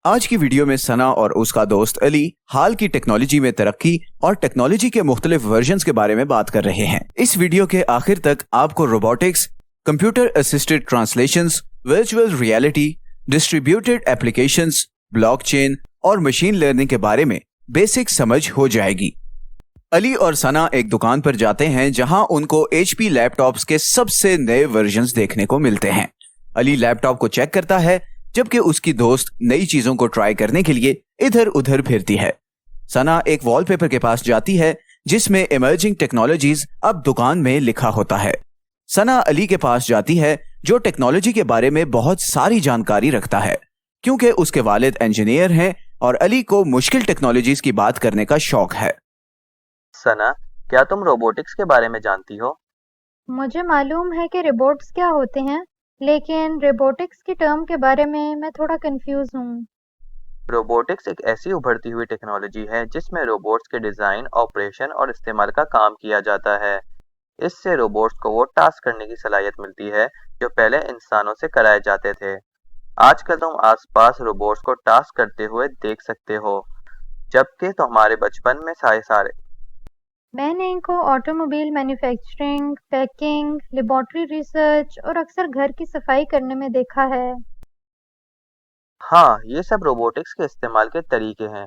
आज की वीडियो में सना और उसका दोस्त अली हाल की टेक्नोलॉजी में तरक्की और टेक्नोलॉजी के मुख्तलिफ वर्जन्स के बारे में बात कर रहे हैं। इस वीडियो के आखिर तक आपको robotics, computer assisted translations, virtual reality, distributed applications, blockchain और मशीन लर्निंग के बारे में बेसिक समझ हो जाएगी। अली और सना एक दुकान पर जाते हैं जहां उनको HP लैपटॉप्स के सबसे नए वर्जन्स देखने को मिलते हैं। अली लैपटॉप को चेक करता है जबकि उसकी दोस्त नई चीजों को ट्राई करने के लिए इधर उधर फिरती है। सना एक वॉलपेपर के पास जाती है जिसमें इमर्जिंग टेक्नोलॉजीज अब दुकान में लिखा होता है। सना अली के पास जाती है जो टेक्नोलॉजी के बारे में बहुत सारी जानकारी रखता है क्योंकि उसके वालिद इंजीनियर हैं और अली को मुश्किल टेक्नोलॉजीज की बात करने का शौक है। सना, क्या तुम रोबोटिक्स के बारे में जानती हो? मुझे मालूम है कि रोबोट्स क्या होते हैं, लेकिन रोबोटिक्स की टर्म के बारे में मैं थोड़ा कंफ्यूज हूँ। रोबोटिक्स एक ऐसी उभरती हुई टेक्नोलॉजी है जिसमें रोबोट्स के डिज़ाइन, ऑपरेशन और इस्तेमाल का काम किया जाता है। इससे रोबोट्स को वो टास्क करने की सलाहियत मिलती है जो पहले इंसानों से कराए जाते थे। आजकल तुम आसपास रोबोट्स को टास्क करते हुए देख सकते हो, जबकि तुम्हारे बचपन में सारे मैंने इनको automobile manufacturing, packing, laboratory research और अक्सर घर की सफाई करने में देखा है। हाँ, ये सब रोबोटिक्स के इस्तेमाल के तरीके हैं।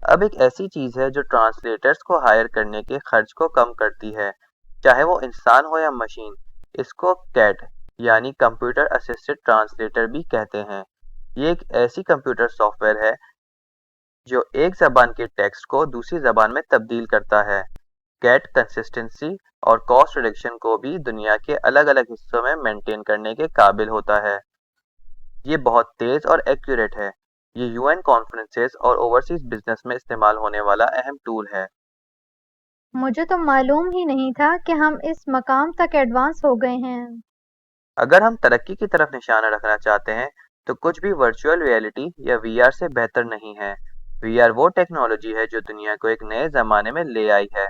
अब एक ऐसी चीज़ है जो ट्रांसलेटर्स को हायर करने के खर्च को कम करती है, चाहे वो इंसान हो या मशीन। इसको कैट यानी कंप्यूटर असिस्टेड ट्रांसलेटर भी कहते हैं। ये एक ऐसी कंप्यूटर सॉफ्टवेयर है जो एक ज़बान के टेक्स्ट को दूसरी ज़बान में तब्दील करता है। कैट कंसिस्टेंसी और कॉस्ट रिडक्शन को भी दुनिया के अलग अलग हिस्सों में मेंटेन करने के काबिल होता है। ये बहुत तेज और एक्यूरेट है। ये UN कॉन्फ्रेंसेस और ओवरसीज बिजनेस में इस्तेमाल होने वाला अहम टूल है। मुझे तो मालूम ही नहीं था कि हम इस मकाम तक एडवांस हो गए हैं। अगर हम तरक्की की तरफ निशाना रखना चाहते हैं तो कुछ भी वर्चुअल रियलिटी या VR से बेहतर नहीं है। VR वो टेक्नोलॉजी है जो दुनिया को एक नए ज़माने में ले आई है।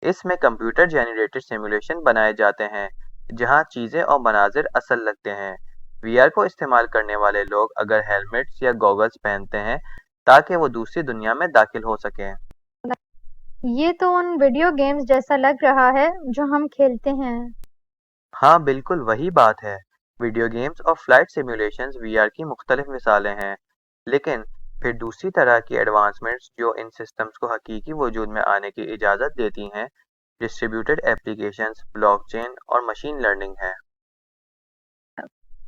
इसमें कंप्यूटर जनरेटेड सिमुलेशन बनाए जाते हैं जहां चीज़ें और मनाजिर असल लगते हैं। VR को इस्तेमाल करने वाले लोग अगर हेलमेट्स या गॉगल्स पहनते हैं ताकि वो दूसरी दुनिया में दाखिल हो सकें। ये तो उन वीडियो गेम्स जैसा लग रहा है जो हम खेलते हैं। हाँ, बिल्कुल वही बात है। वीडियो गेम्स और फ्लाइट सिमुलेशंस VR की मुख्तलिफ मिसालें हैं, लेकिन फिर दूसरी तरह की एडवांसमेंट्स जो इन सिस्टम्स को हकीकी वजूद में आने की इजाज़त देती हैं, डिस्ट्रीब्यूटेड एप्लीकेशंस, ब्लॉकचेन और मशीन लर्निंग है।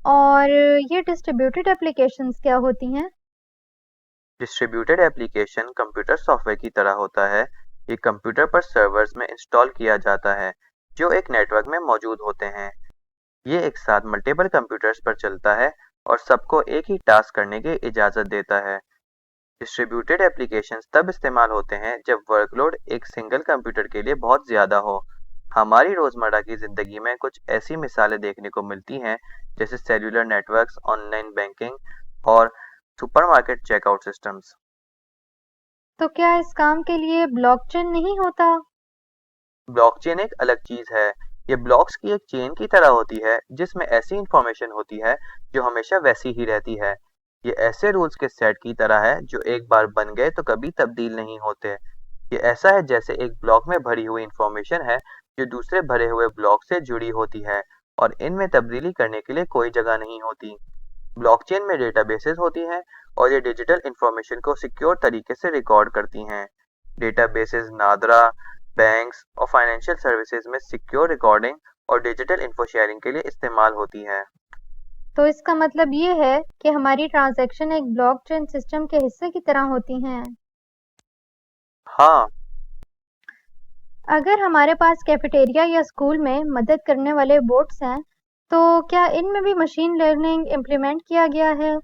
और ये डिस्ट्रीब्यूटेड एप्लीकेशंस क्या होती हैं? डिस्ट्रीब्यूटेड एप्लीकेशन कंप्यूटर सॉफ्टवेयर की तरह होता है। ये कंप्यूटर पर सर्वर्स में इंस्टॉल किया जाता है जो एक नेटवर्क में मौजूद होते हैं। ये एक साथ मल्टीपल कंप्यूटर्स पर चलता है और सबको एक ही टास्क करने की इजाज़त देता है। डिस्ट्रीब्यूटेड एप्लीकेशंस तब इस्तेमाल होते हैं जब वर्कलोड एक सिंगल कंप्यूटर के लिए बहुत ज़्यादा हो। हमारी रोज़मर्रा की ज़िंदगी में कुछ ऐसी मिसालें देखने को मिलती हैं जैसे सेल्युलर नेटवर्क्स, ऑनलाइन बैंकिंग और सुपरमार्केट चेकआउट सिस्टम्स। तो क्या इस काम के लिए ब्लॉकचेन नहीं होता? ब्लॉकचेन एक अलग चीज़ है। ये ब्लॉक्स की एक चेन की तरह होती है जिसमें ऐसी इंफॉर्मेशन होती है जो हमेशा वैसी ही रहती है। ये ऐसे रूल्स के सेट की तरह है जो एक बार बन गए तो कभी तब्दील नहीं होते। ये ऐसा है जैसे एक ब्लॉक में भरी हुई इंफॉर्मेशन है जो दूसरे भरे हुए ब्लॉक से जुड़ी होती है और इनमें तब्दीली करने के लिए कोई जगह नहीं होती। ब्लॉकचेन में डेटाबेसेस होती हैं और ये डिजिटल इंफॉर्मेशन को सिक्योर तरीके से रिकॉर्ड करती हैं। डेटाबेसेस नादरा, बैंक्स और फाइनेंशियल सर्विसेज में सिक्योर रिकॉर्डिंग और डिजिटल इंफो शेयरिंग के लिए इस्तेमाल होती हैं। तो इसका मतलब ये है कि हमारी ट्रांजैक्शन एक ब्लॉकचेन सिस्टम के हिस्से की तरह होती हैं। हाँ, अगर हमारे पास कैफेटेरिया या स्कूल में मदद करने वाले बोट्स हैं, तो क्या इनमें भी मशीन लर्निंग इम्प्लीमेंट किया गया है?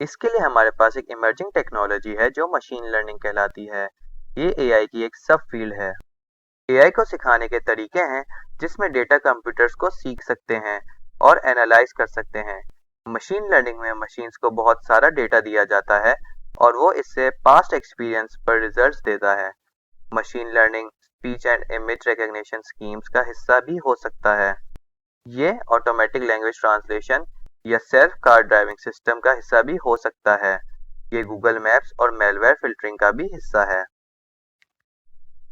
इसके लिए हमारे पास एक इमर्जिंग टेक्नोलॉजी है जो मशीन लर्निंग कहलाती है। ये AI की एक सब फील्ड है। AI को सिखाने के तरीके हैं जिसमें डेटा कंप्यूटर्स को सीख सकते हैं और एनालाइज कर सकते हैं। मशीन लर्निंग में मशीन्स को बहुत सारा डेटा दिया जाता है और वो इससे पास्ट एक्सपीरियंस पर रिजल्ट्स देता है। Machine learning speech and image recognition schemes का हिस्सा भी हो सकता है। ये ऑटोमेटिक लैंग्वेज ट्रांसलेशन, یا سیلف کار ڈرائیونگ سسٹم کا حصہ بھی ہو سکتا ہے۔ یہ گوگل میپس اور میلویئر فلٹرنگ کا بھی حصہ ہے۔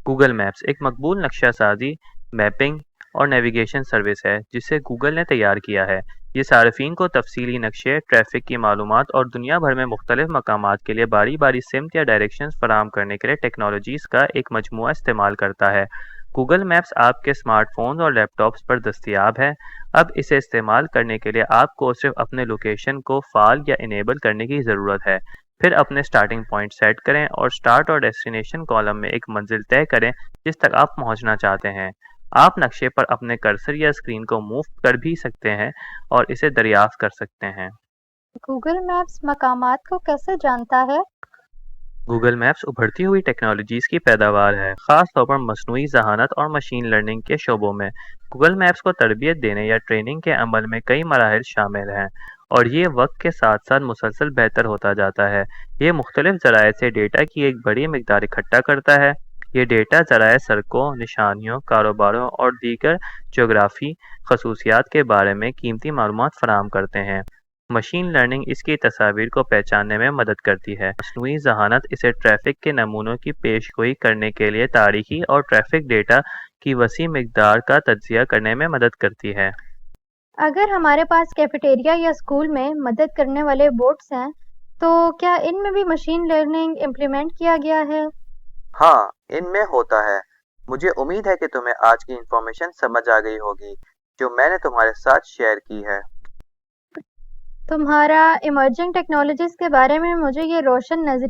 گوگل میپس ایک مقبول نقشہ سازی، میپنگ اور نیویگیشن سروس ہے جسے گوگل نے تیار کیا ہے۔ یہ صارفین کو تفصیلی نقشے، ٹریفک کی معلومات اور دنیا بھر میں مختلف مقامات کے لیے باری باری سمت یا ڈائریکشنز فراہم کرنے کے لیے ٹیکنالوجیز کا ایک مجموعہ استعمال کرتا ہے۔ گوگل میپس آپ کے اسمارٹ فونز اور لیپ ٹاپس پر دستیاب ہے۔ اب اسے استعمال کرنے کے لیے آپ کو صرف اپنے لوکیشن کو فعال یا انیبل کرنے کی ضرورت ہے۔ پھر اپنے سٹارٹنگ پوائنٹ سیٹ کریں اور سٹارٹ اور ڈیسٹینیشن کالم میں ایک منزل طے کریں جس تک آپ پہنچنا چاہتے ہیں۔ آپ نقشے پر اپنے کرسر یا اسکرین کو موو کر بھی سکتے ہیں اور اسے دریافت کر سکتے ہیں۔ گوگل میپس مقامات کو کیسے جانتا ہے؟ گوگل میپس ابھرتی ہوئی ٹیکنالوجیز کی پیداوار ہے، خاص طور پر مصنوعی ذہانت اور مشین لرننگ کے شعبوں میں۔ گوگل میپس کو تربیت دینے یا ٹریننگ کے عمل میں کئی مراحل شامل ہیں اور یہ وقت کے ساتھ ساتھ مسلسل بہتر ہوتا جاتا ہے۔ یہ مختلف ذرائع سے ڈیٹا کی ایک بڑی مقدار اکٹھا کرتا ہے۔ یہ ڈیٹا ذرائع سڑکوں، نشانیوں، کاروباروں اور دیگر جغرافی خصوصیات کے بارے میں قیمتی معلومات فراہم کرتے ہیں۔ مشین لرننگ اس کی تصاویر کو پہچاننے میں مدد کرتی ہے۔ مصنوعی ذہانت اسے ٹریفک کے نمونوں کی پیش گوئی کرنے کے لیے تاریخی اور ٹریفک ڈیٹا کی وسیع مقدار کا تجزیہ کرنے میں مدد کرتی ہے۔ اگر ہمارے پاس کیفیٹیریا یا اسکول میں مدد کرنے والے بورڈز ہیں تو کیا ان میں بھی مشین لرننگ امپلیمنٹ کیا گیا ہے؟ ہاں، ان میں ہوتا ہے۔ مجھے امید ہے کہ تمہیں آج کی انفارمیشن سمجھ آ گئی ہوگی جو میں نے تمہارے ساتھ شیئر کی ہے۔ تمہارا ایمرجنگ ٹیکنالوجیز کے بارے میں مجھے یہ روشن نظریہ